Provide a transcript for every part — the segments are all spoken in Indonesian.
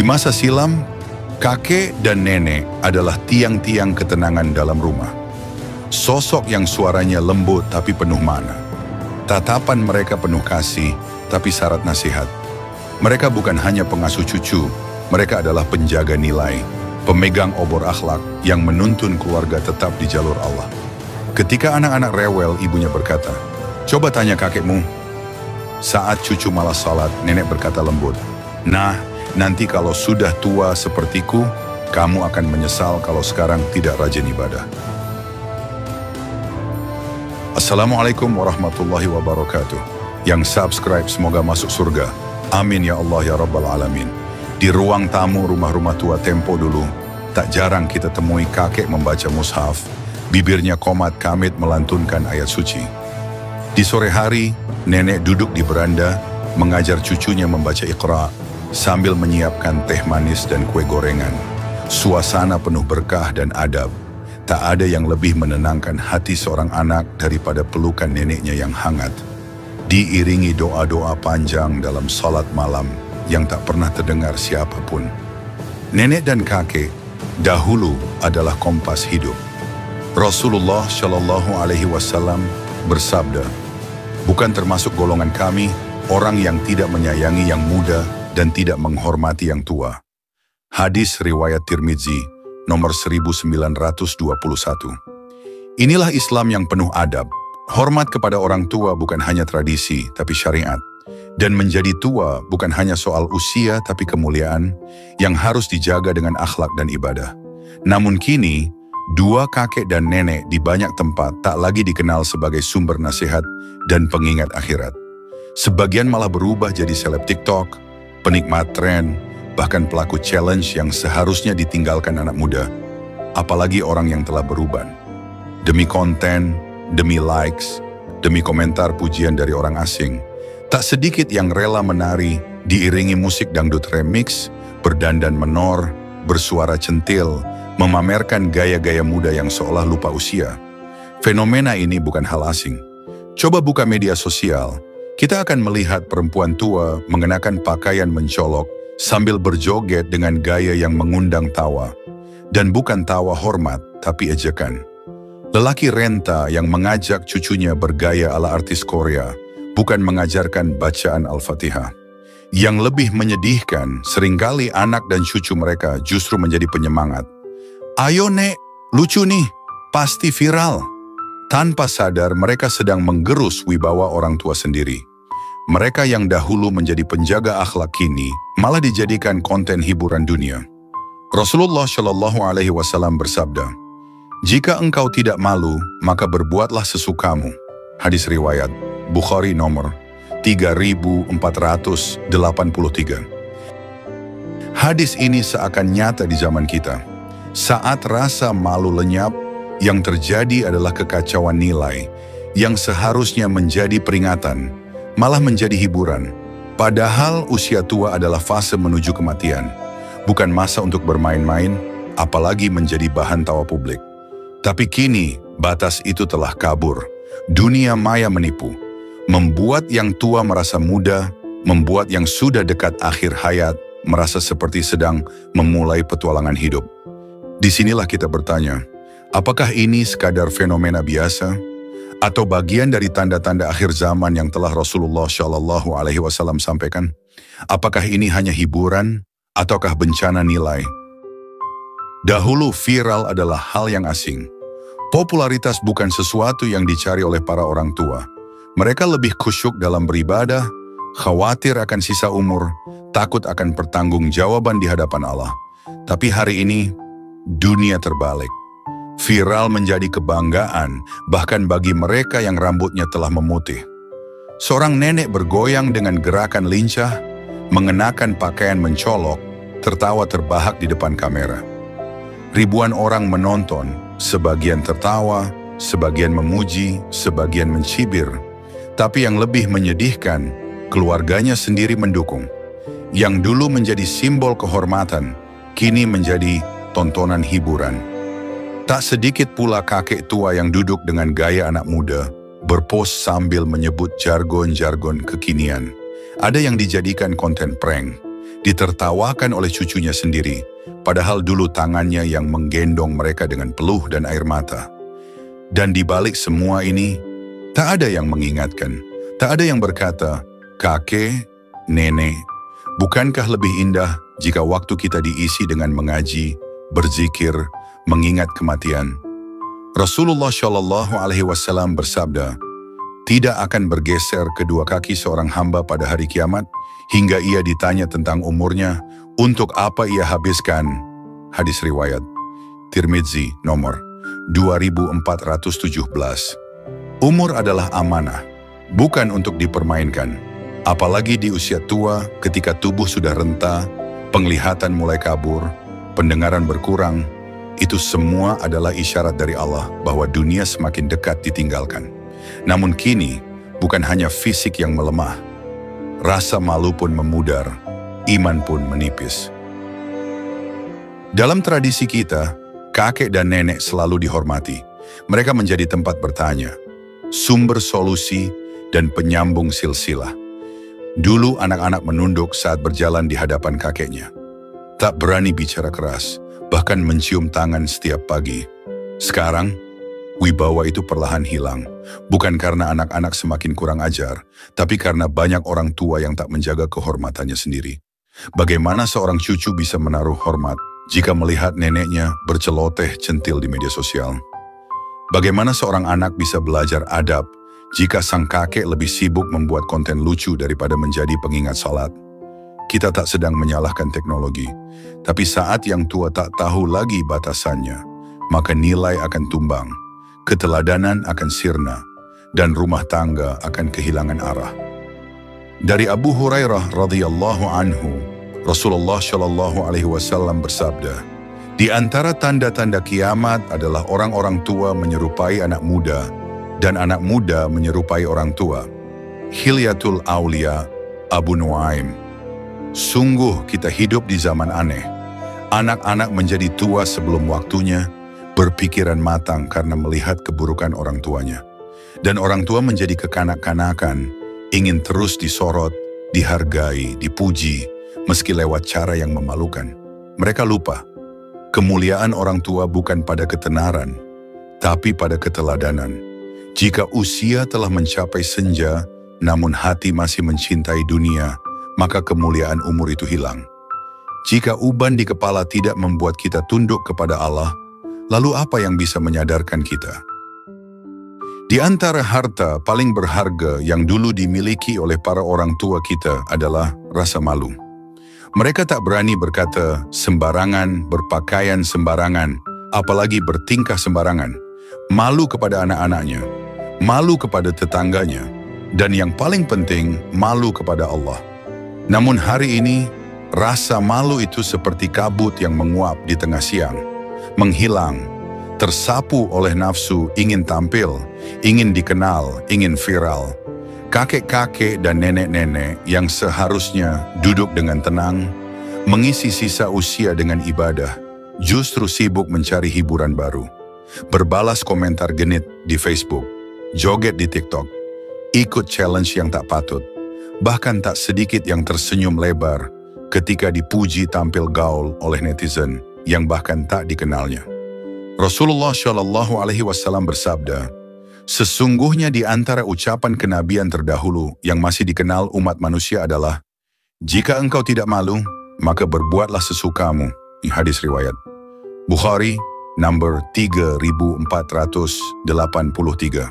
masa silam, kakek dan nenek adalah tiang-tiang ketenangan dalam rumah. Sosok yang suaranya lembut tapi penuh makna. Tatapan mereka penuh kasih tapi syarat nasihat. Mereka bukan hanya pengasuh cucu, mereka adalah penjaga nilai, pemegang obor akhlak yang menuntun keluarga tetap di jalur Allah. Ketika anak-anak rewel, ibunya berkata, "Coba tanya kakekmu." Saat cucu malas salat, nenek berkata lembut, "Nah, nanti kalau sudah tua sepertiku, kamu akan menyesal kalau sekarang tidak rajin ibadah." Assalamualaikum warahmatullahi wabarakatuh. Yang subscribe semoga masuk surga. Amin ya Allah ya Rabbal Alamin. Di ruang tamu rumah-rumah tua Tempo dulu, tak jarang kita temui kakek membaca mushaf, bibirnya komat kamit melantunkan ayat suci. Di sore hari, nenek duduk di beranda, mengajar cucunya membaca Iqra, sambil menyiapkan teh manis dan kue gorengan. Suasana penuh berkah dan adab. Tak ada yang lebih menenangkan hati seorang anak daripada pelukan neneknya yang hangat. Diiringi doa-doa panjang dalam salat malam yang tak pernah terdengar siapapun. Nenek dan kakek dahulu adalah kompas hidup. Rasulullah Shallallahu Alaihi Wasallam bersabda, "Bukan termasuk golongan kami orang yang tidak menyayangi yang muda dan tidak menghormati yang tua." Hadis riwayat Tirmidzi nomor 1921. Inilah Islam yang penuh adab. Hormat kepada orang tua bukan hanya tradisi tapi syariat. Dan menjadi tua bukan hanya soal usia tapi kemuliaan yang harus dijaga dengan akhlak dan ibadah. Namun kini, dua kakek dan nenek di banyak tempat tak lagi dikenal sebagai sumber nasihat dan pengingat akhirat. Sebagian malah berubah jadi seleb TikTok, penikmat tren, bahkan pelaku challenge yang seharusnya ditinggalkan anak muda. Apalagi orang yang telah berubah. Demi konten, demi likes, demi komentar pujian dari orang asing. Tak sedikit yang rela menari, diiringi musik dangdut remix, berdandan menor, bersuara centil, memamerkan gaya-gaya muda yang seolah lupa usia. Fenomena ini bukan hal asing. Coba buka media sosial, kita akan melihat perempuan tua mengenakan pakaian mencolok sambil berjoget dengan gaya yang mengundang tawa. Dan bukan tawa hormat, tapi ejekan. Lelaki renta yang mengajak cucunya bergaya ala artis Korea, bukan mengajarkan bacaan Al-Fatihah. Yang lebih menyedihkan, seringkali anak dan cucu mereka justru menjadi penyemangat. "Ayo nek, lucu nih, pasti viral." Tanpa sadar mereka sedang menggerus wibawa orang tua sendiri. Mereka yang dahulu menjadi penjaga akhlak kini malah dijadikan konten hiburan dunia. Rasulullah Shallallahu Alaihi Wasallam bersabda, "Jika engkau tidak malu, maka berbuatlah sesukamu." Hadis riwayat Bukhari nomor 3483. Hadis ini seakan nyata di zaman kita. Saat rasa malu lenyap, yang terjadi adalah kekacauan nilai yang seharusnya menjadi peringatan, malah menjadi hiburan. Padahal usia tua adalah fase menuju kematian, bukan masa untuk bermain-main, apalagi menjadi bahan tawa publik. Tapi kini, batas itu telah kabur. Dunia maya menipu. Membuat yang tua merasa muda, membuat yang sudah dekat akhir hayat merasa seperti sedang memulai petualangan hidup. Disinilah kita bertanya, apakah ini sekadar fenomena biasa? Atau bagian dari tanda-tanda akhir zaman yang telah Rasulullah Shallallahu Alaihi Wasallam sampaikan? Apakah ini hanya hiburan, ataukah bencana nilai? Dahulu viral adalah hal yang asing. Popularitas bukan sesuatu yang dicari oleh para orang tua. Mereka lebih khusyuk dalam beribadah, khawatir akan sisa umur, takut akan pertanggungjawaban di hadapan Allah. Tapi hari ini, dunia terbalik. Viral menjadi kebanggaan, bahkan bagi mereka yang rambutnya telah memutih. Seorang nenek bergoyang dengan gerakan lincah, mengenakan pakaian mencolok, tertawa terbahak di depan kamera. Ribuan orang menonton, sebagian tertawa, sebagian memuji, sebagian mencibir. Tapi yang lebih menyedihkan, keluarganya sendiri mendukung. Yang dulu menjadi simbol kehormatan, kini menjadi tontonan hiburan. Tak sedikit pula kakek tua yang duduk dengan gaya anak muda, berpos sambil menyebut jargon-jargon kekinian. Ada yang dijadikan konten prank, ditertawakan oleh cucunya sendiri, padahal dulu tangannya yang menggendong mereka dengan peluh dan air mata. Dan di balik semua ini, tak ada yang mengingatkan, tak ada yang berkata, "Kakek, nenek, bukankah lebih indah jika waktu kita diisi dengan mengaji, berzikir, mengingat kematian?" Rasulullah Shallallahu Alaihi Wasallam bersabda, "Tidak akan bergeser kedua kaki seorang hamba pada hari kiamat hingga ia ditanya tentang umurnya, untuk apa ia habiskan." Hadis riwayat Tirmidzi nomor 2417. Umur adalah amanah, bukan untuk dipermainkan. Apalagi di usia tua ketika tubuh sudah renta, penglihatan mulai kabur, pendengaran berkurang, itu semua adalah isyarat dari Allah bahwa dunia semakin dekat ditinggalkan. Namun kini, bukan hanya fisik yang melemah, rasa malu pun memudar, iman pun menipis. Dalam tradisi kita, kakek dan nenek selalu dihormati. Mereka menjadi tempat bertanya, sumber solusi, dan penyambung silsilah. Dulu anak-anak menunduk saat berjalan di hadapan kakeknya. Tak berani bicara keras, bahkan mencium tangan setiap pagi. Sekarang, wibawa itu perlahan hilang. Bukan karena anak-anak semakin kurang ajar, tapi karena banyak orang tua yang tak menjaga kehormatannya sendiri. Bagaimana seorang cucu bisa menaruh hormat jika melihat neneknya berceloteh centil di media sosial? Bagaimana seorang anak bisa belajar adab jika sang kakek lebih sibuk membuat konten lucu daripada menjadi pengingat salat? Kita tak sedang menyalahkan teknologi, tapi saat yang tua tak tahu lagi batasannya, maka nilai akan tumbang, keteladanan akan sirna, dan rumah tangga akan kehilangan arah. Dari Abu Hurairah radhiyallahu anhu, Rasulullah Shallallahu Alaihi Wasallam bersabda, "Di antara tanda-tanda kiamat adalah orang-orang tua menyerupai anak muda dan anak muda menyerupai orang tua." Hilyatul Aulia, Abu Nuaim. Sungguh kita hidup di zaman aneh. Anak-anak menjadi tua sebelum waktunya, berpikiran matang karena melihat keburukan orang tuanya. Dan orang tua menjadi kekanak-kanakan, ingin terus disorot, dihargai, dipuji, meski lewat cara yang memalukan. Mereka lupa, kemuliaan orang tua bukan pada ketenaran, tapi pada keteladanan. Jika usia telah mencapai senja, namun hati masih mencintai dunia, maka kemuliaan umur itu hilang. Jika uban di kepala tidak membuat kita tunduk kepada Allah, lalu apa yang bisa menyadarkan kita? Di antara harta paling berharga yang dulu dimiliki oleh para orang tua kita adalah rasa malu. Mereka tak berani berkata sembarangan, berpakaian sembarangan, apalagi bertingkah sembarangan. Malu kepada anak-anaknya, malu kepada tetangganya, dan yang paling penting, malu kepada Allah. Namun hari ini, rasa malu itu seperti kabut yang menguap di tengah siang, menghilang, tersapu oleh nafsu ingin tampil, ingin dikenal, ingin viral. Kakek-kakek dan nenek-nenek yang seharusnya duduk dengan tenang, mengisi sisa usia dengan ibadah, justru sibuk mencari hiburan baru. Berbalas komentar genit di Facebook, joget di TikTok, ikut challenge yang tak patut. Bahkan tak sedikit yang tersenyum lebar ketika dipuji tampil gaul oleh netizen yang bahkan tak dikenalnya. Rasulullah Shallallahu Alaihi Wasallam bersabda, "Sesungguhnya di antara ucapan kenabian terdahulu yang masih dikenal umat manusia adalah, jika engkau tidak malu, maka berbuatlah sesukamu." Hadis riwayat Bukhari, nomor 3483.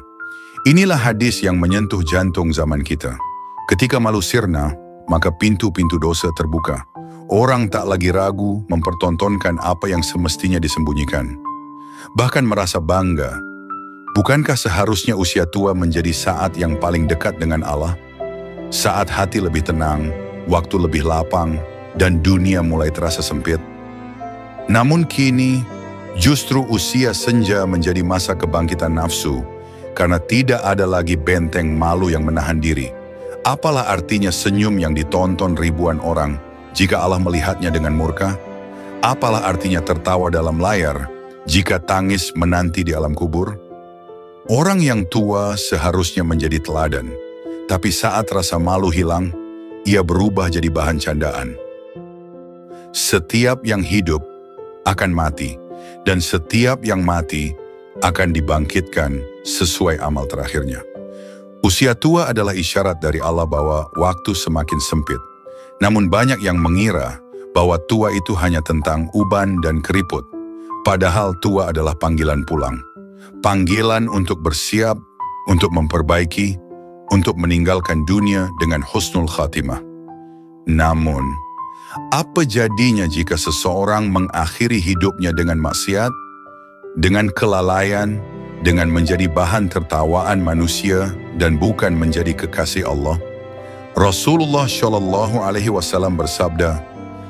Inilah hadis yang menyentuh jantung zaman kita. Ketika malu sirna, maka pintu-pintu dosa terbuka. Orang tak lagi ragu mempertontonkan apa yang semestinya disembunyikan. Bahkan merasa bangga. Bukankah seharusnya usia tua menjadi saat yang paling dekat dengan Allah? Saat hati lebih tenang, waktu lebih lapang, dan dunia mulai terasa sempit. Namun kini, justru usia senja menjadi masa kebangkitan nafsu, karena tidak ada lagi benteng malu yang menahan diri. Apalah artinya senyum yang ditonton ribuan orang jika Allah melihatnya dengan murka? Apalah artinya tertawa dalam layar jika tangis menanti di alam kubur? Orang yang tua seharusnya menjadi teladan, tapi saat rasa malu hilang, ia berubah jadi bahan candaan. Setiap yang hidup akan mati, dan setiap yang mati akan dibangkitkan sesuai amal terakhirnya. Usia tua adalah isyarat dari Allah bahwa waktu semakin sempit. Namun banyak yang mengira bahwa tua itu hanya tentang uban dan keriput. Padahal tua adalah panggilan pulang. Panggilan untuk bersiap, untuk memperbaiki, untuk meninggalkan dunia dengan husnul khatimah. Namun, apa jadinya jika seseorang mengakhiri hidupnya dengan maksiat, dengan kelalaian, dengan menjadi bahan tertawaan manusia dan bukan menjadi kekasih Allah? Rasulullah Shallallahu Alaihi Wasallam bersabda,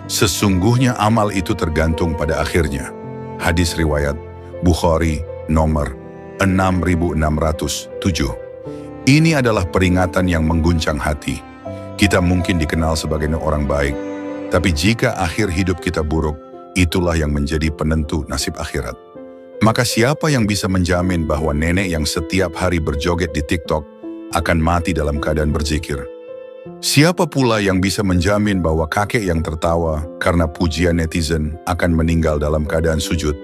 sesungguhnya amal itu tergantung pada akhirnya. Hadis riwayat Bukhari nomor 6607. Ini adalah peringatan yang mengguncang hati. Kita mungkin dikenal sebagai orang baik, tapi jika akhir hidup kita buruk, itulah yang menjadi penentu nasib akhirat. Maka siapa yang bisa menjamin bahwa nenek yang setiap hari berjoget di TikTok akan mati dalam keadaan berzikir? Siapa pula yang bisa menjamin bahwa kakek yang tertawa karena pujian netizen akan meninggal dalam keadaan sujud?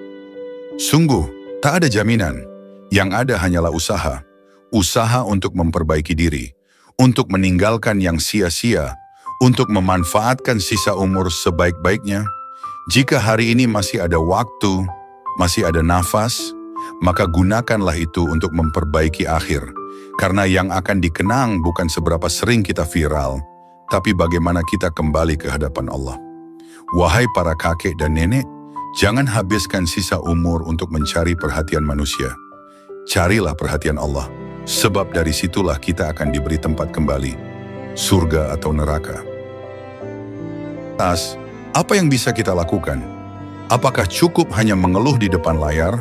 Sungguh, tak ada jaminan. Yang ada hanyalah usaha. Usaha untuk memperbaiki diri, untuk meninggalkan yang sia-sia, untuk memanfaatkan sisa umur sebaik-baiknya. Jika hari ini masih ada waktu, masih ada nafas, maka gunakanlah itu untuk memperbaiki akhir. Karena yang akan dikenang bukan seberapa sering kita viral, tapi bagaimana kita kembali ke hadapan Allah. Wahai para kakek dan nenek, jangan habiskan sisa umur untuk mencari perhatian manusia. Carilah perhatian Allah, sebab dari situlah kita akan diberi tempat kembali, surga atau neraka. Apa yang bisa kita lakukan? Apakah cukup hanya mengeluh di depan layar?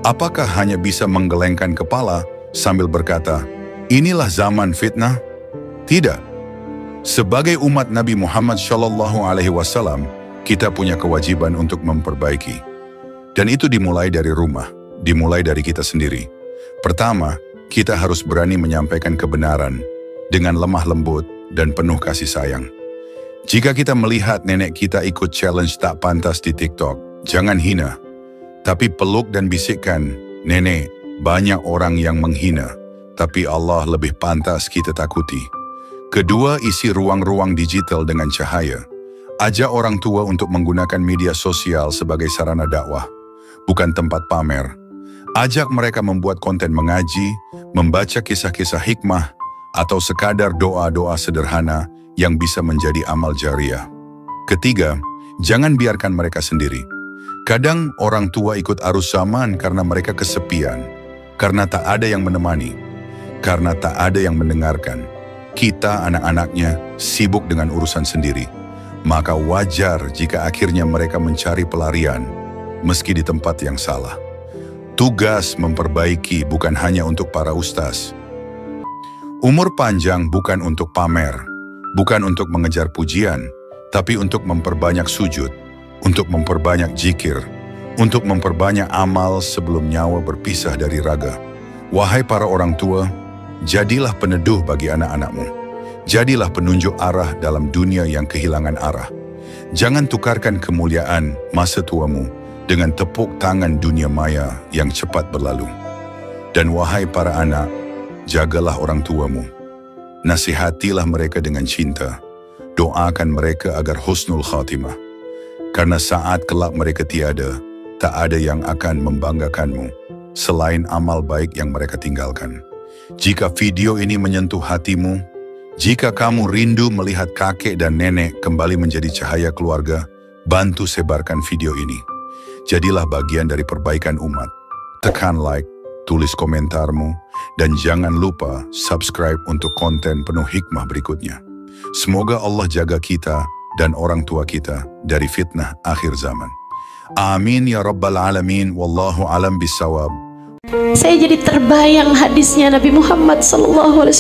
Apakah hanya bisa menggelengkan kepala sambil berkata, inilah zaman fitnah? Tidak. Sebagai umat Nabi Muhammad Shallallahu Alaihi Wasallam, kita punya kewajiban untuk memperbaiki. Dan itu dimulai dari rumah, dimulai dari kita sendiri. Pertama, kita harus berani menyampaikan kebenaran dengan lemah lembut dan penuh kasih sayang. Jika kita melihat nenek kita ikut challenge tak pantas di TikTok, jangan hina, tapi peluk dan bisikkan, nenek, banyak orang yang menghina, tapi Allah lebih pantas kita takuti. Kedua, isi ruang-ruang digital dengan cahaya. Ajak orang tua untuk menggunakan media sosial sebagai sarana dakwah, bukan tempat pamer. Ajak mereka membuat konten mengaji, membaca kisah-kisah hikmah, atau sekadar doa-doa sederhana yang bisa menjadi amal jariah. Ketiga, jangan biarkan mereka sendiri. Kadang orang tua ikut arus zaman karena mereka kesepian, karena tak ada yang menemani, karena tak ada yang mendengarkan. Kita anak-anaknya sibuk dengan urusan sendiri. Maka wajar jika akhirnya mereka mencari pelarian, meski di tempat yang salah. Tugas memperbaiki bukan hanya untuk para ustaz. Umur panjang bukan untuk pamer, bukan untuk mengejar pujian, tapi untuk memperbanyak sujud, untuk memperbanyak zikir, untuk memperbanyak amal sebelum nyawa berpisah dari raga. Wahai para orang tua, jadilah peneduh bagi anak-anakmu. Jadilah penunjuk arah dalam dunia yang kehilangan arah. Jangan tukarkan kemuliaan masa tuamu dengan tepuk tangan dunia maya yang cepat berlalu. Dan wahai para anak, jagalah orang tuamu. Nasihatilah mereka dengan cinta. Doakan mereka agar husnul khatimah. Karena saat kelak mereka tiada, tak ada yang akan membanggakanmu selain amal baik yang mereka tinggalkan. Jika video ini menyentuh hatimu, jika kamu rindu melihat kakek dan nenek kembali menjadi cahaya keluarga, bantu sebarkan video ini. Jadilah bagian dari perbaikan umat. Tekan like, tulis komentarmu, dan jangan lupa subscribe untuk konten penuh hikmah berikutnya. Semoga Allah jaga kita dan orang tua kita dari fitnah akhir zaman. Amin ya rabbal alamin, wallahu alam bisawab. Saya jadi terbayang hadisnya Nabi Muhammad SAW.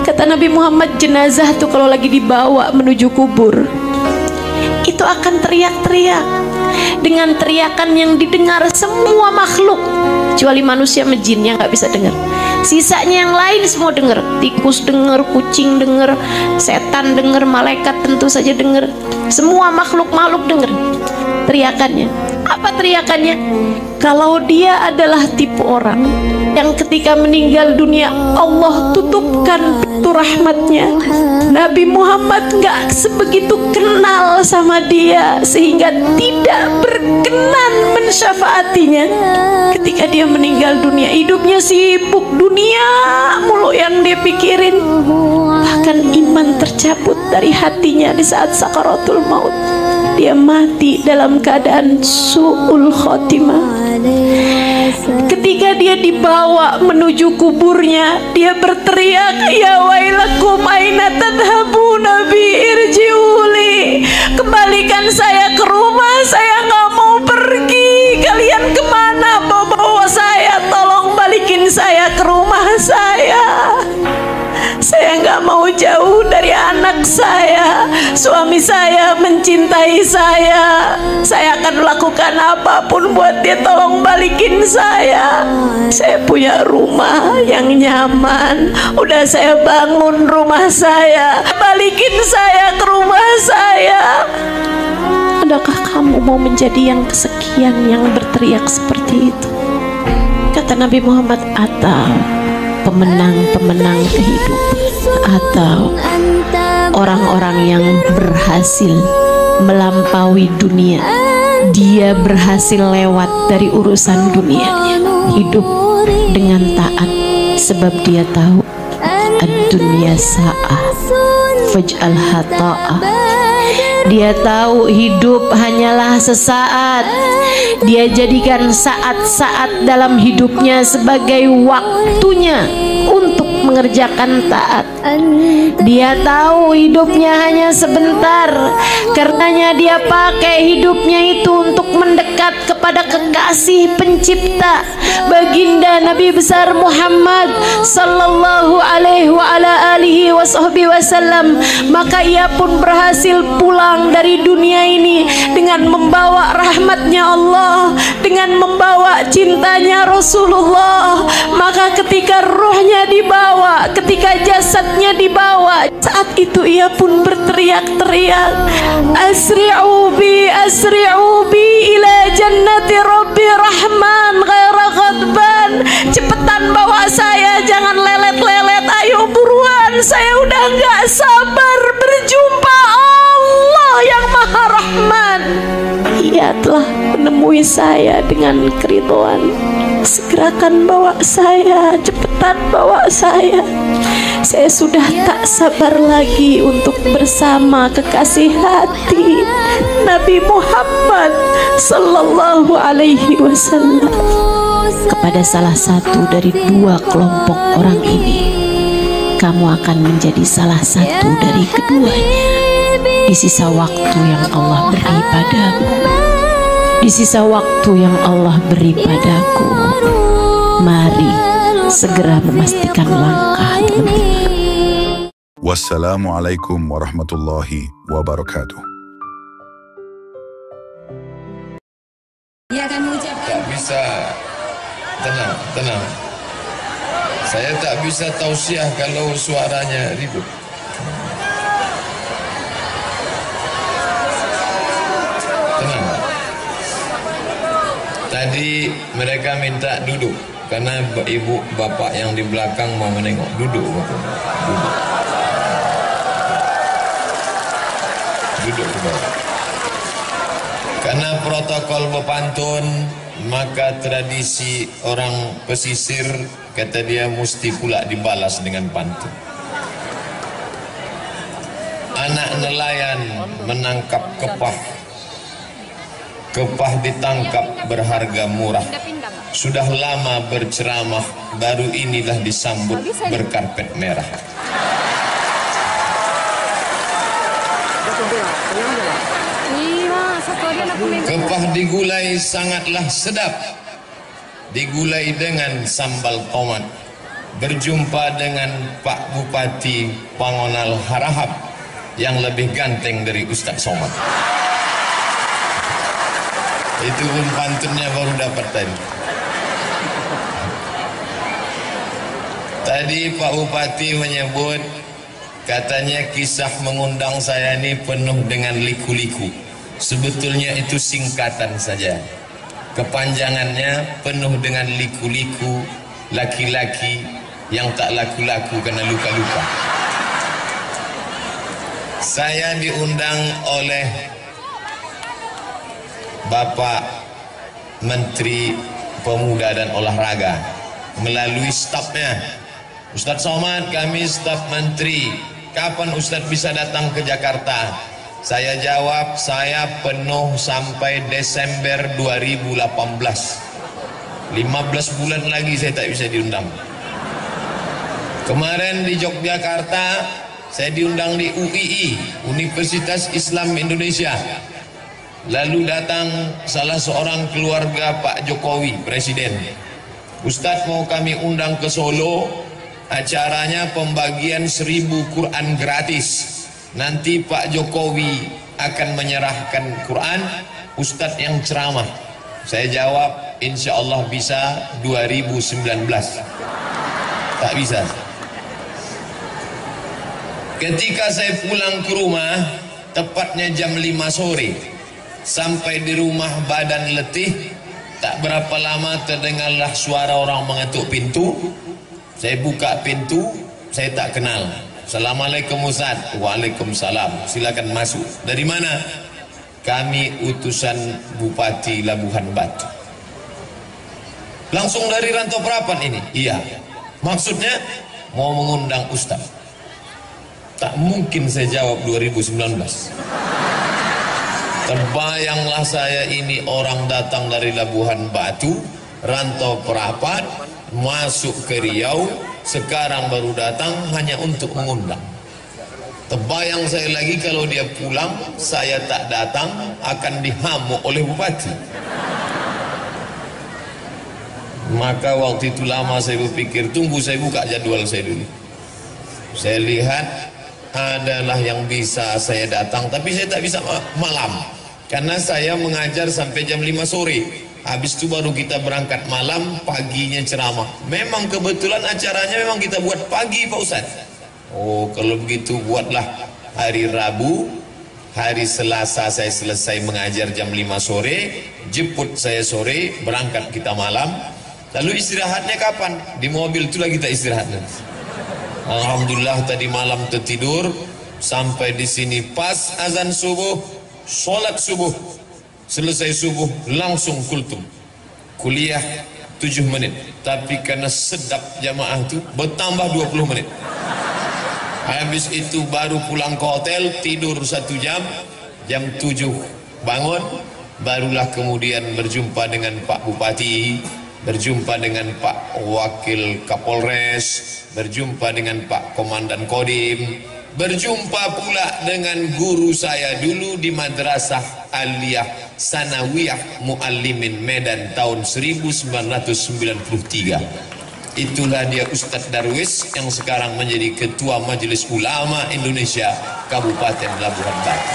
Kata Nabi Muhammad, jenazah tuh kalau lagi dibawa menuju kubur, itu akan teriak-teriak dengan teriakan yang didengar semua makhluk, kecuali manusia sama jin yang nggak bisa dengar. Sisanya yang lain semua dengar. Tikus dengar, kucing dengar, setan dengar, malaikat tentu saja dengar. Semua makhluk-makhluk dengar teriakannya. Apa teriakannya? Kalau dia adalah tipe orang yang ketika meninggal dunia Allah tutupkan pintu rahmatnya, Nabi Muhammad gak sebegitu kenal sama dia sehingga tidak berkenan mensyafaatinya ketika dia meninggal dunia. Hidupnya sibuk dunia mulu yang dia pikirin, bahkan iman tercabut dari hatinya di saat sakaratul maut. Dia mati dalam keadaan su'ul khotimah. Ketika dia dibawa menuju kuburnya, dia berteriak, ya wailakum aina tadhabuna bi irjiuli, kembalikan saya ke rumah, saya nggak mau pergi. Kalian kemana bawa saya? Tolong balikin saya ke rumah saya. Saya nggak mau jauh dari anak saya. Suami saya mencintai saya. Saya akan lakukan apapun buat dia. Tolong balikin saya. Saya punya rumah yang nyaman. Udah saya bangun rumah saya. Balikin saya ke rumah saya. Adakah kamu mau menjadi yang kesekian yang berteriak seperti itu? Kata Nabi Muhammad, atau pemenang-pemenang kehidupan, atau orang-orang yang berhasil melampaui dunia. Dia berhasil lewat dari urusan dunianya, hidup dengan taat, sebab dia tahu ad-dunya sa'ah faj'alha ta'ah. Dia tahu hidup hanyalah sesaat. Dia jadikan saat-saat dalam hidupnya sebagai waktunya untuk mengerjakan taat. Dia tahu hidupnya hanya sebentar, karenanya dia pakai hidupnya itu untuk mendekat kepada kekasih pencipta, baginda Nabi besar Muhammad sallallahu alaihi wa ala alihi wasallam. Maka ia pun berhasil pulang dari dunia ini dengan membawa rahmatnya Allah, dengan membawa cintanya Rasulullah. Maka ketika rohnya dibawa, ketika jasadnya dibawa, saat itu ia pun berteriak-teriak, asri'u bi ila jannati rabbi rahman ghaira ghadban. Cepetan bawa saya, jangan lelet-lelet, ayo buruan, saya udah gak sabar berjumpa Allah yang Maha Rahman. Ia telah menemui saya dengan keridhaan. Segerakan bawa saya, cepetan bawa saya. Saya sudah tak sabar lagi untuk bersama kekasih hati Nabi Muhammad sallallahu alaihi wasallam. Kepada salah satu dari dua kelompok orang ini, kamu akan menjadi salah satu dari keduanya di sisa waktu yang Allah beri padamu. Di sisa waktu yang Allah beri padaku, mari segera memastikan langkah, teman-teman. Wassalamualaikum warahmatullahi wabarakatuh. Dia akan mengucapkan, tak bisa. Tenang. Saya tak bisa tausiah kalau suaranya ribut. Tenang. Tadi mereka minta duduk karena ibu bapak yang di belakang mau menengok. Duduk. Duduk ke bawah. Karena protokol berpantun, maka tradisi orang pesisir, kata dia, mesti pula dibalas dengan pantun. Anak nelayan menangkap kepah. Kepah ditangkap berharga murah. Sudah lama berceramah, baru inilah disambut berkarpet merah. Kepah digulai sangatlah sedap, digulai dengan sambal tomat. Berjumpa dengan Pak Bupati Pangonal Harahap yang lebih ganteng dari Ustaz Somad. Itu pun pantunnya baru dapat tadi. Tadi Pak Bupati menyebut Katanya kisah mengundang saya ini penuh dengan liku-liku. Sebetulnya itu singkatan saja. Kepanjangannya penuh dengan liku-liku, laki-laki yang tak laku-laku karena luka-luka. Saya diundang oleh Bapak Menteri Pemuda dan Olahraga melalui stafnya. Ustadz Somad, kami staf menteri, kapan Ustadz bisa datang ke Jakarta? Saya jawab, saya penuh sampai Desember 2018. 15 bulan lagi saya tak bisa diundang. Kemarin di Yogyakarta saya diundang di UII, Universitas Islam Indonesia. Lalu datang salah seorang keluarga Pak Jokowi, Presiden. Ustadz, mau kami undang ke Solo, acaranya pembagian 1000 Quran gratis. Nanti Pak Jokowi akan menyerahkan Quran, Ustadz yang ceramah. Saya jawab, insya Allah bisa 2019. Tak bisa. Ketika saya pulang ke rumah, tepatnya jam 5 sore, sampai di rumah badan letih, tak berapa lama terdengarlah suara orang mengetuk pintu. Saya buka pintu, saya tak kenal. Assalamualaikum Ustaz. Waalaikumsalam. Silakan masuk. Dari mana? Kami utusan Bupati Labuhan Batu. Langsung dari Rantau Prapan ini? Iya. Maksudnya mau mengundang Ustaz. Tak mungkin saya jawab 2019. Terbayanglah saya ini orang datang dari Labuhan Batu, Rantau Prapan, masuk ke Riau, sekarang baru datang hanya untuk mengundang. Terbayang saya lagi kalau dia pulang, saya tak datang, akan dihamuk oleh bupati. Maka waktu itu lama saya berpikir, tunggu saya buka jadwal saya dulu. Saya lihat adalah yang bisa saya datang, tapi saya tak bisa malam, karena saya mengajar sampai jam 5 sore. Habis itu baru kita berangkat malam, paginya ceramah. Memang kebetulan acaranya memang kita buat pagi Pak Ustaz. Oh, kalau begitu buatlah hari Rabu, hari Selasa saya selesai mengajar jam 5 sore, jemput saya sore, berangkat kita malam. Lalu istirahatnya kapan? Di mobil itulah kita istirahat. Alhamdulillah tadi malam tertidur, sampai di sini pas azan subuh, sholat subuh. Selesai subuh langsung kultum. Kuliah 7 menit. Tapi karena sedap jamaah itu bertambah 20 menit. Habis itu baru pulang ke hotel, tidur 1 jam. Jam 7 bangun. Barulah kemudian berjumpa dengan Pak Bupati, berjumpa dengan Pak Wakil Kapolres, berjumpa dengan Pak Komandan Kodim, berjumpa pula dengan guru saya dulu di Madrasah Aliyah Sanawiyah Muallimin Medan tahun 1993. Itulah dia Ustadz Darwis yang sekarang menjadi Ketua Majelis Ulama Indonesia Kabupaten Labuhan Batu.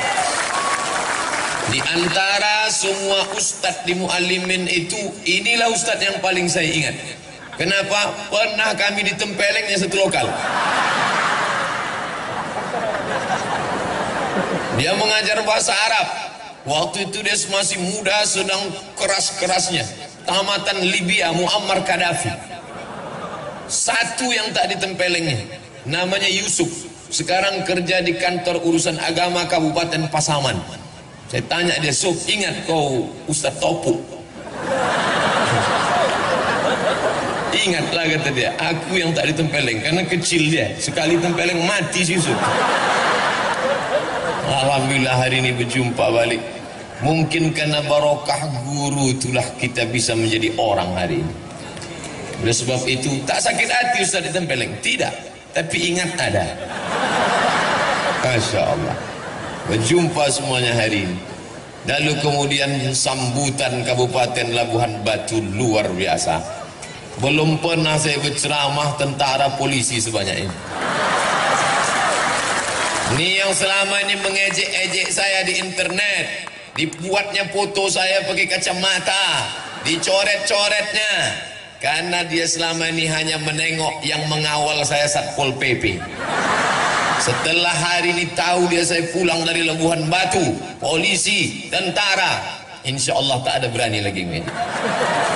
Di antara semua Ustadz di Muallimin itu, inilah Ustadz yang paling saya ingat. Kenapa? Pernah kami ditempelengnya satu lokal. Dia mengajar bahasa Arab. Waktu itu dia masih muda, sedang keras-kerasnya. Tamatan Libya, Muammar Gaddafi. Satu yang tak ditempelengnya, namanya Yusuf. Sekarang kerja di kantor urusan agama Kabupaten Pasaman. Saya tanya dia, Sob, ingat kau Ustadz Topu? Ingatlah kata dia, aku yang tak ditempeleng, karena kecil dia. Sekali tempeleng mati si Yusuf. Alhamdulillah hari ini berjumpa balik. Mungkin karena barokah guru itulah kita bisa menjadi orang hari ini. Oleh sebab itu tak sakit hati Ustaz ditempeleng, tidak, tapi ingat ada. Masya Allah. Berjumpa semuanya hari ini. Lalu kemudian sambutan Kabupaten Labuhan Batu luar biasa. Belum pernah saya berceramah tentara polisi sebanyak ini. Ini yang selama ini mengejek-ejek saya di internet, dibuatnya foto saya pakai kacamata, dicoret-coretnya, karena dia selama ini hanya menengok yang mengawal saya Satpol PP. Setelah hari ini tahu dia saya pulang dari Labuhan Batu, polisi, tentara, insya Allah tak ada berani lagi ini.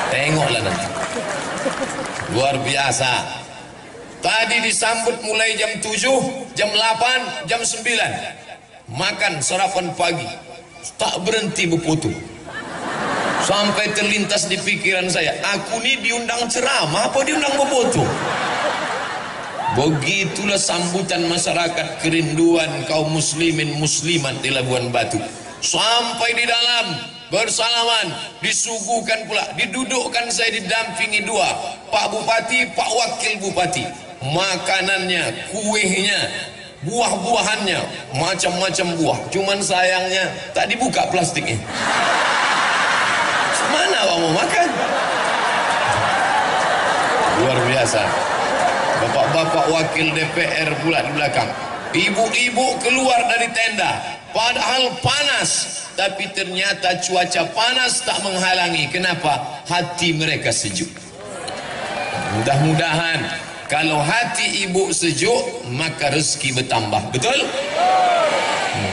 Tengoklah nanti. Luar biasa. Tadi disambut mulai jam 7, jam 8, jam 9. Makan sarapan pagi. Tak berhenti berfoto. Sampai terlintas di pikiran saya, aku ni diundang ceramah apa diundang berfoto? Begitulah sambutan masyarakat, kerinduan kaum muslimin muslimat di Labuan Batu. Sampai di dalam bersalaman, disuguhkan pula, didudukkan saya didampingi dua, Pak Bupati, Pak Wakil Bupati. Makanannya, kuehnya, buah-buahannya, macam-macam buah. Cuman sayangnya tak dibuka plastiknya. Mana awak mau makan? Luar biasa. Bapak-bapak wakil DPR pula di belakang. Ibu-ibu keluar dari tenda, padahal panas, tapi ternyata cuaca panas tak menghalangi. Kenapa? Hati mereka sejuk. Mudah-mudahan kalau hati ibu sejuk, maka rezeki bertambah. Betul?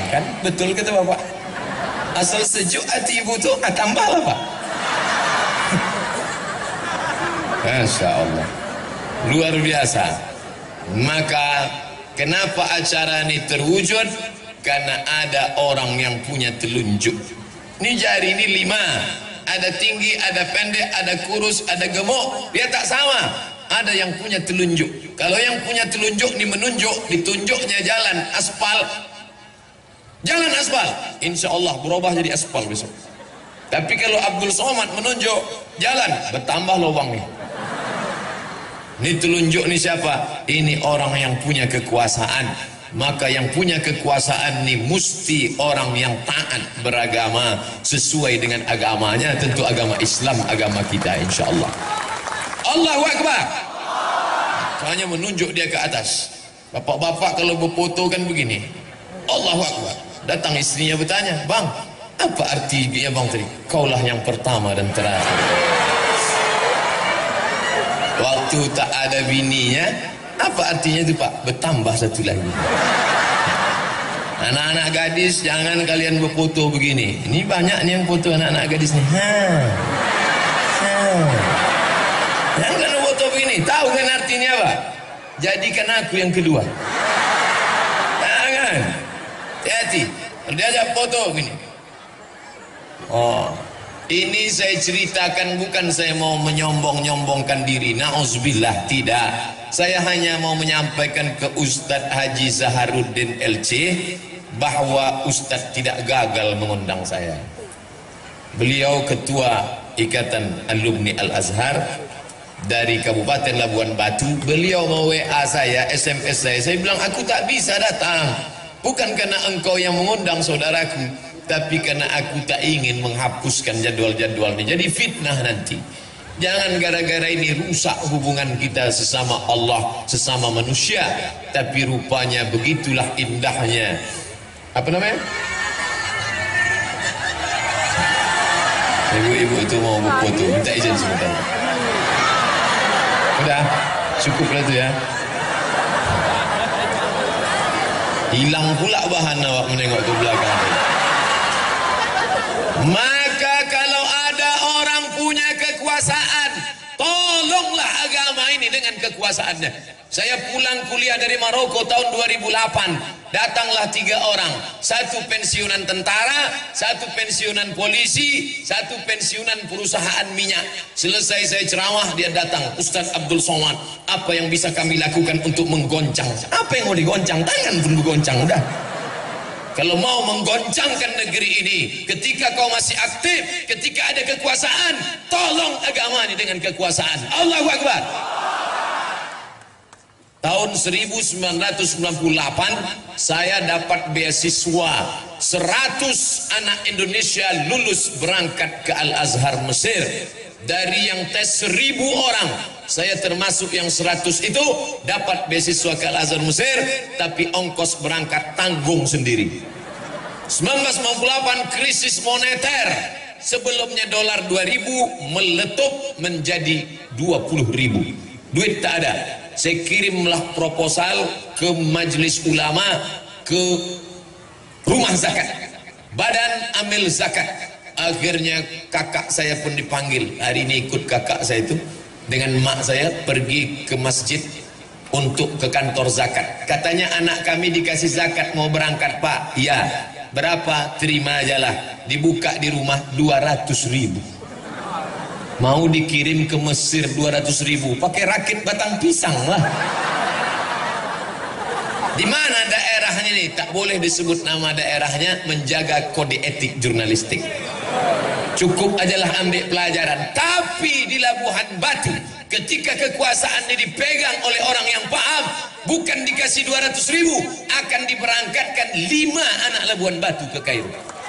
Kan betul kata bapak. Asal sejuk hati ibu tu, tambahlah pak. Masya Allah, luar biasa. Maka kenapa acara ini terwujud? Karena ada orang yang punya telunjuk. Ini jari ini 5, ada tinggi, ada pendek, ada kurus, ada gemuk. Dia tak sama. Ada yang punya telunjuk. Kalau yang punya telunjuk ini menunjuk, ditunjuknya jalan aspal, jalan aspal, insya Allah berubah jadi aspal besok. Tapi kalau Abdul Somad menunjuk jalan, bertambah lubangnya. Ini telunjuk ni siapa? Ini orang yang punya kekuasaan. Maka yang punya kekuasaan ni mesti orang yang taat beragama sesuai dengan agamanya. Tentu agama Islam, agama kita insya Allah. Allahu Akbar. Hanya menunjuk dia ke atas. Bapak-bapak kalau berfoto kan begini. Allahu Akbar. Datang istrinya bertanya, bang, apa artinya bang tadi? Kaulah yang pertama dan terakhir. Waktu tak ada bininya, apa artinya itu pak? Bertambah satu lagi. Anak-anak gadis, jangan kalian berfoto begini. Ini banyak nih yang foto anak-anak gadis nih. Jangan kalian foto begini. Tahu kan artinya apa? Jadikan aku yang kedua. Jangan. Hati-hati. Dia ajak foto begini. Oh. Ini saya ceritakan bukan saya mau menyombong-nyombongkan diri. Na'udzubillah, tidak. Saya hanya mau menyampaikan ke Ustadz Haji Zaharuddin LC bahwa Ustadz tidak gagal mengundang saya. Beliau ketua Ikatan Alumni Al-Azhar dari Kabupaten Labuan Batu. Beliau mau WA saya, SMS saya bilang aku tak bisa datang. Bukan karena engkau yang mengundang saudaraku, tapi karena aku tak ingin menghapuskan jadwal-jadwal ini. Jadi fitnah nanti. Jangan gara-gara ini rusak hubungan kita sesama Allah, sesama manusia. Tapi rupanya begitulah indahnya. Apa namanya? Ibu-ibu itu mau berfoto, minta izin sebentar. Udah, cukuplah itu ya. Hilang pula bahan awak menengok ke belakang. Maka kalau ada orang punya kekuasaan, tolonglah agama ini dengan kekuasaannya. Saya pulang kuliah dari Maroko tahun 2008. Datanglah 3 orang. 1 pensiunan tentara, 1 pensiunan polisi, 1 pensiunan perusahaan minyak. Selesai saya ceramah, dia datang. Ustadz Abdul Somad, apa yang bisa kami lakukan untuk menggoncang? Apa yang mau digoncang? Tangan pun bergoncang, udah. Kalau mau menggoncangkan negeri ini, ketika kau masih aktif, ketika ada kekuasaan, tolong agama ini dengan kekuasaan. Allahu Akbar. Tahun 1998 saya dapat beasiswa 100 anak Indonesia lulus berangkat ke Al-Azhar Mesir. Dari yang tes 1000 orang, saya termasuk yang 100 itu dapat beasiswa ke Al-Azhar Mesir, tapi ongkos berangkat tanggung sendiri. 1998 krisis moneter, sebelumnya dolar 2000 meletup menjadi 20.000. Duit tak ada. Saya kirimlah proposal ke majelis ulama, ke rumah zakat, badan amil zakat. Akhirnya kakak saya pun dipanggil. Hari ini ikut kakak saya itu dengan mak saya pergi ke masjid untuk ke kantor zakat. Katanya anak kami dikasih zakat, mau berangkat pak. Ya, berapa? Terima aja lah. Dibuka di rumah 200.000. Mau dikirim ke Mesir 200.000, pakai rakit batang pisang lah. Di mana daerahnya nih? Tak boleh disebut nama daerahnya, menjaga kode etik jurnalistik. Cukup ajalah ambil pelajaran. Tapi di Labuhan Batu, ketika kekuasaannya dipegang oleh orang yang paham, bukan dikasih 200.000, akan diberangkatkan 5 anak Labuhan Batu ke Kairo.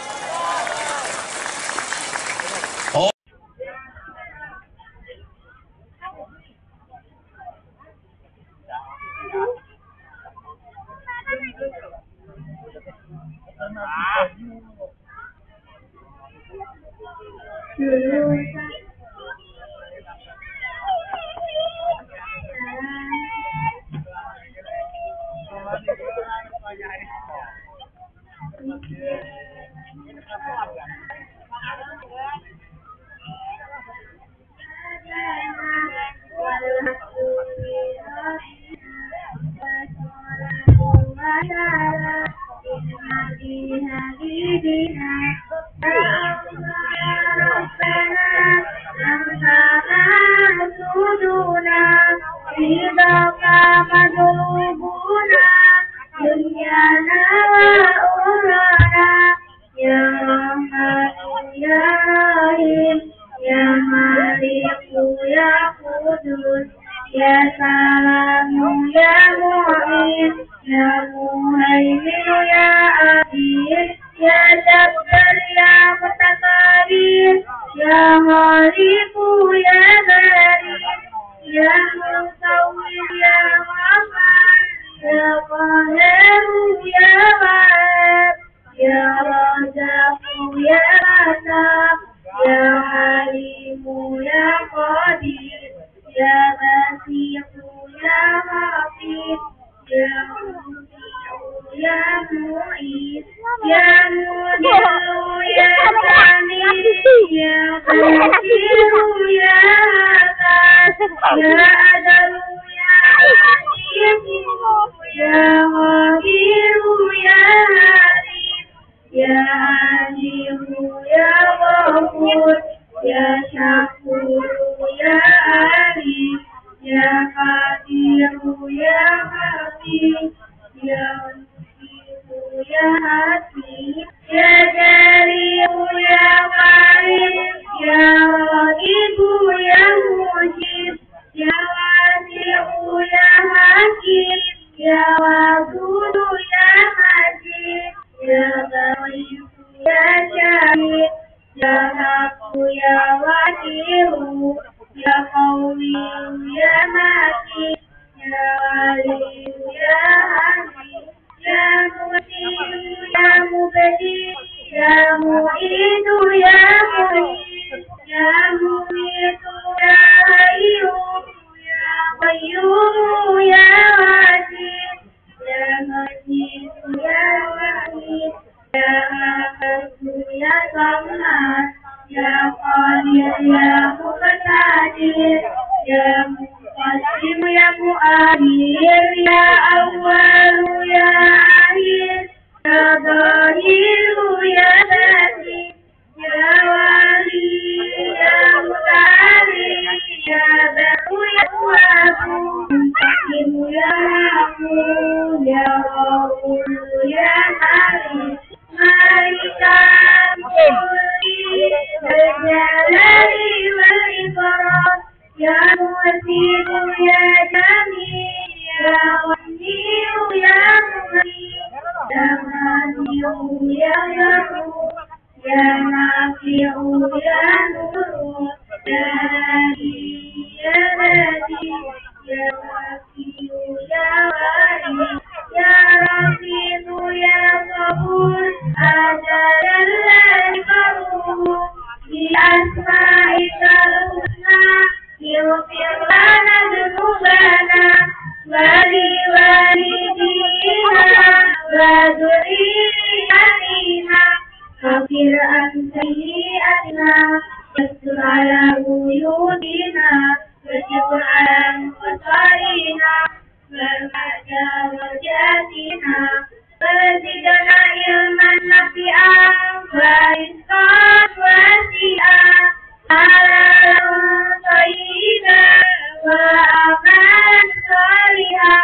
آياتنا واستر على عيوبنا واستر على مصائبنا وارفع درجاتنا وزدنا علما نافعا ورزقا واسعا حلالا طيبا وأعمالا صالحا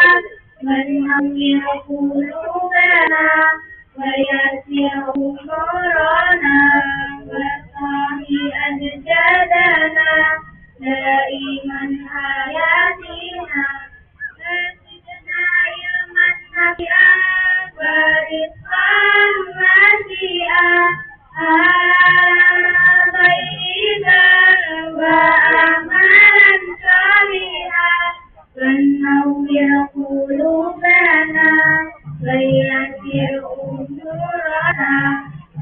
وننور قلوبنا ويسر أمورنا وصاحي أجسادنا دائما حياتنا وزدنا علما نافعا ورزقا واسعا حلالا طيبا وأعمالا صالحا وننور قلوبنا ويسر أمورنا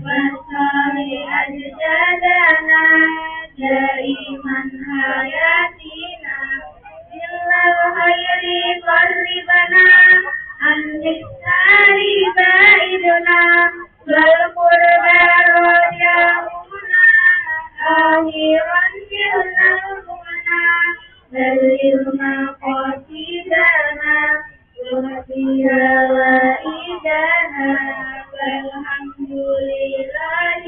وصالح أجسادنا دائما حياتنا إلا الخير قربنا عن الشر بعدنا والقربى رجاؤنا آخرا جهنمنا بلغ مقاصدنا وفيها وإيدنا والحمد لله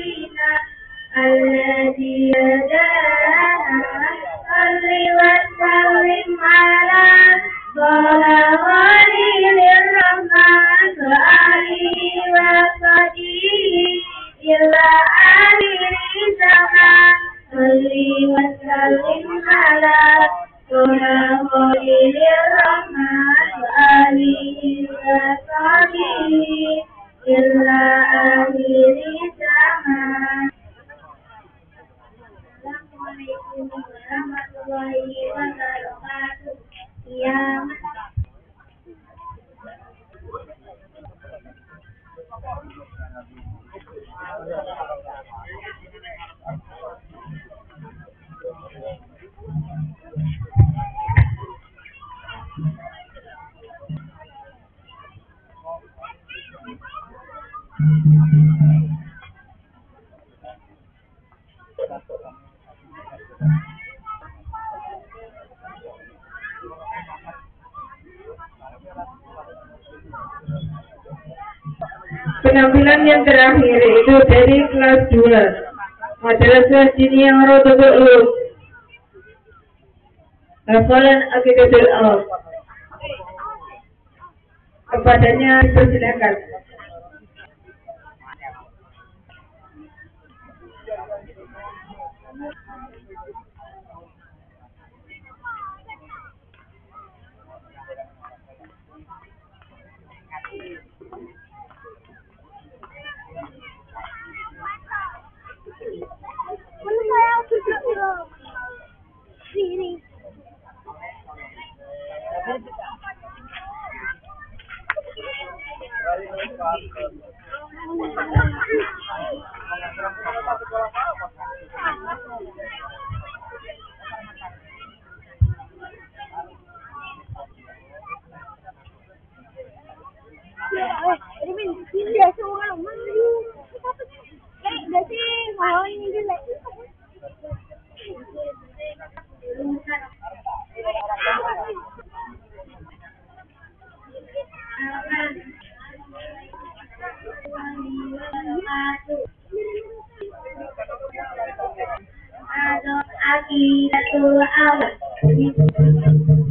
الذي هدانا صل وسلم على طه خليل الرحمن وآله وصحبه إلى آخر الزمان صل وسلم على طه خليل الرحمن وآله وصحبه إلى آخر الزمان. Assalamualaikum warahmatullahi wabarakatuh. Ya. Penampilan yang terakhir itu dari kelas 2 Madrasah Diniyah Rodotul Ulum hafalan Aqidatul Awam. Kepadanya dipersilakan. Aqidatul Awam.